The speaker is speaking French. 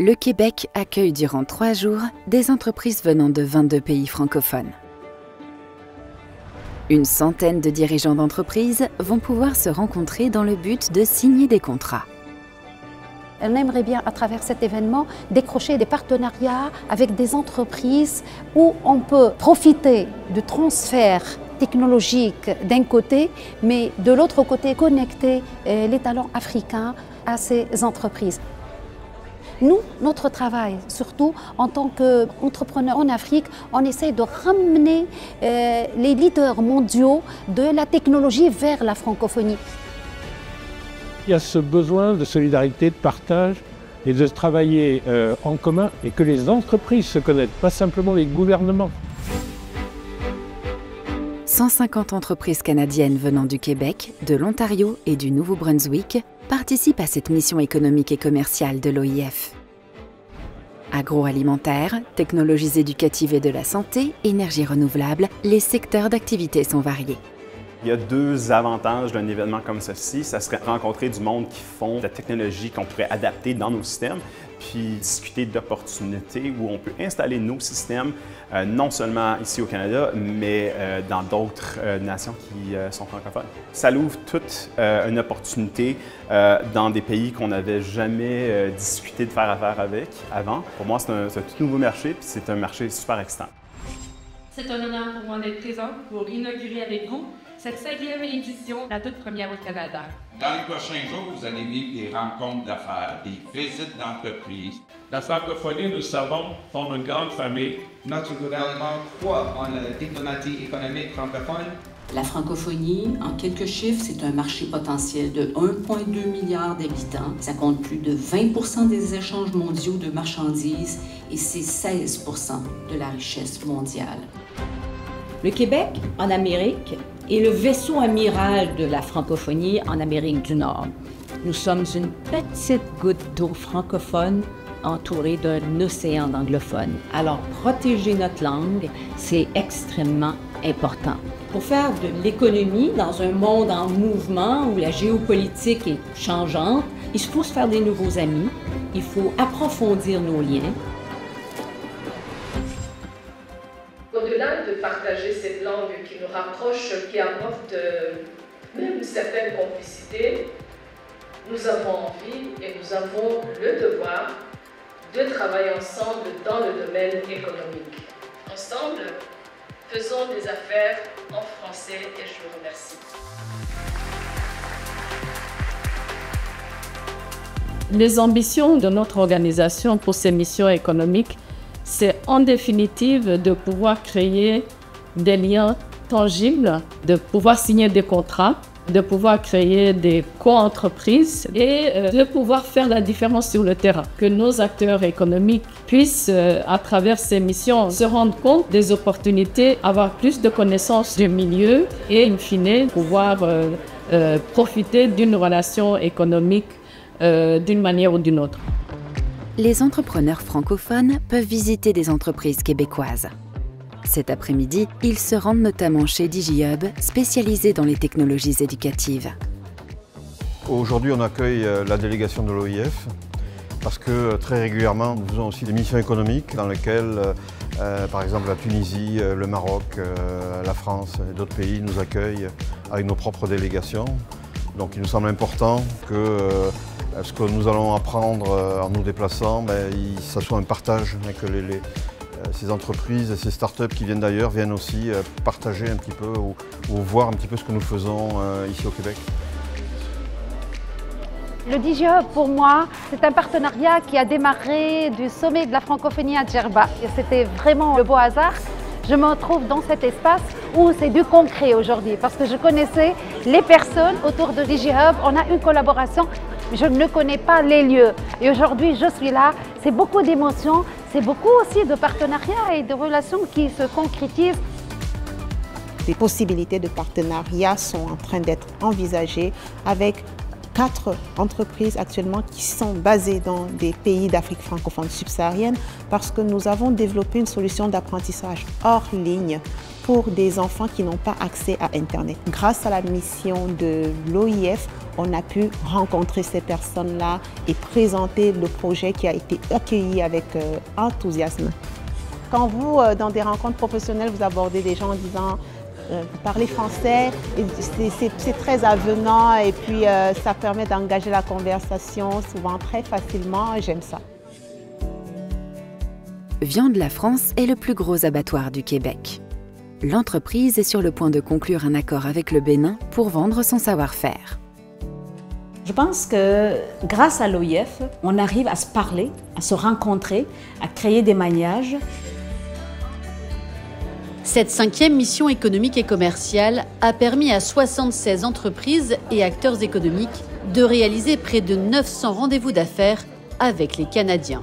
le Québec accueille durant 3 jours des entreprises venant de 22 pays francophones. Une centaine de dirigeants d'entreprises vont pouvoir se rencontrer dans le but de signer des contrats. On aimerait bien, à travers cet événement, décrocher des partenariats avec des entreprises où on peut profiter du transfert technologique d'un côté, mais de l'autre côté, connecter les talents africains à ces entreprises. Nous, notre travail, surtout en tant qu'entrepreneurs en Afrique, on essaie de ramener les leaders mondiaux de la technologie vers la francophonie. Il y a ce besoin de solidarité, de partage et de travailler en commun et que les entreprises se connectent, pas simplement les gouvernements. 150 entreprises canadiennes venant du Québec, de l'Ontario et du Nouveau-Brunswick participent à cette mission économique et commerciale de l'OIF. Agroalimentaire, technologies éducatives et de la santé, énergie renouvelable, les secteurs d'activité sont variés. Il y a 2 avantages d'un événement comme ceci. Ça serait rencontrer du monde qui font de la technologie qu'on pourrait adapter dans nos systèmes, puis discuter d'opportunités où on peut installer nos systèmes, non seulement ici au Canada, mais dans d'autres nations qui sont francophones. Ça ouvre toute une opportunité dans des pays qu'on n'avait jamais discuté de faire affaire avec avant. Pour moi, c'est un tout nouveau marché, puis c'est un marché super excitant. C'est un honneur pour moi d'être présente pour inaugurer avec vous cette 5e édition, la toute première au Canada. Dans les prochains jours, vous allez vivre des rencontres d'affaires, des visites d'entreprises. La francophonie, nous le savons, forme une grande famille. Notre gouvernement croit en la diplomatie économique francophone. La francophonie, en quelques chiffres, c'est un marché potentiel de 1,2 milliard d'habitants. Ça compte plus de 20% des échanges mondiaux de marchandises et c'est 16% de la richesse mondiale. Le Québec, en Amérique, est le vaisseau amiral de la francophonie en Amérique du Nord. Nous sommes une petite goutte d'eau francophone entourée d'un océan d'anglophones. Alors, protéger notre langue, c'est extrêmement important. Pour faire de l'économie dans un monde en mouvement où la géopolitique est changeante, il faut se faire des nouveaux amis, il faut approfondir nos liens. Au-delà de partager cette langue qui nous rapproche, qui apporte même une certaine complicité, nous avons envie et nous avons le devoir de travailler ensemble dans le domaine économique. Ensemble, faisons des affaires en français et je vous remercie. Les ambitions de notre organisation pour ces missions économiques, c'est en définitive de pouvoir créer des liens tangibles, de pouvoir signer des contrats, de pouvoir créer des co-entreprises et de pouvoir faire la différence sur le terrain. Que nos acteurs économiques puissent, à travers ces missions, se rendre compte des opportunités, avoir plus de connaissances du milieu et, in fine, pouvoir profiter d'une relation économique d'une manière ou d'une autre. Les entrepreneurs francophones peuvent visiter des entreprises québécoises. Cet après-midi, ils se rendent notamment chez DigiHub, spécialisé dans les technologies éducatives. Aujourd'hui, on accueille la délégation de l'OIF parce que très régulièrement, nous faisons aussi des missions économiques dans lesquelles, par exemple, la Tunisie, le Maroc, la France et d'autres pays nous accueillent avec nos propres délégations. Donc il nous semble important que ce que nous allons apprendre en nous déplaçant, ça soit un partage, et que ces entreprises et ces startups qui viennent d'ailleurs viennent aussi partager un petit peu ou voir un petit peu ce que nous faisons ici au Québec. Le DigiHub, pour moi, c'est un partenariat qui a démarré du sommet de la francophonie à Djerba. C'était vraiment le beau hasard. Je me retrouve dans cet espace où c'est du concret aujourd'hui parce que je connaissais les personnes autour de DigiHub. On a une collaboration, je ne connais pas les lieux. Et aujourd'hui, je suis là. C'est beaucoup d'émotions, c'est beaucoup aussi de partenariats et de relations qui se concrétisent. Des possibilités de partenariat sont en train d'être envisagées avec 4 entreprises actuellement qui sont basées dans des pays d'Afrique francophone subsaharienne parce que nous avons développé une solution d'apprentissage hors ligne pour des enfants qui n'ont pas accès à Internet. Grâce à la mission de l'OIF, on a pu rencontrer ces personnes-là et présenter le projet qui a été accueilli avec enthousiasme. Quand vous, dans des rencontres professionnelles, vous abordez des gens en disant vous parlez français, c'est très avenant et puis ça permet d'engager la conversation souvent très facilement, j'aime ça. Viande La France est le plus gros abattoir du Québec. L'entreprise est sur le point de conclure un accord avec le Bénin pour vendre son savoir-faire. Je pense que grâce à l'OIF, on arrive à se parler, à se rencontrer, à créer des mailliages. Cette 5e mission économique et commerciale a permis à 76 entreprises et acteurs économiques de réaliser près de 900 rendez-vous d'affaires avec les Canadiens.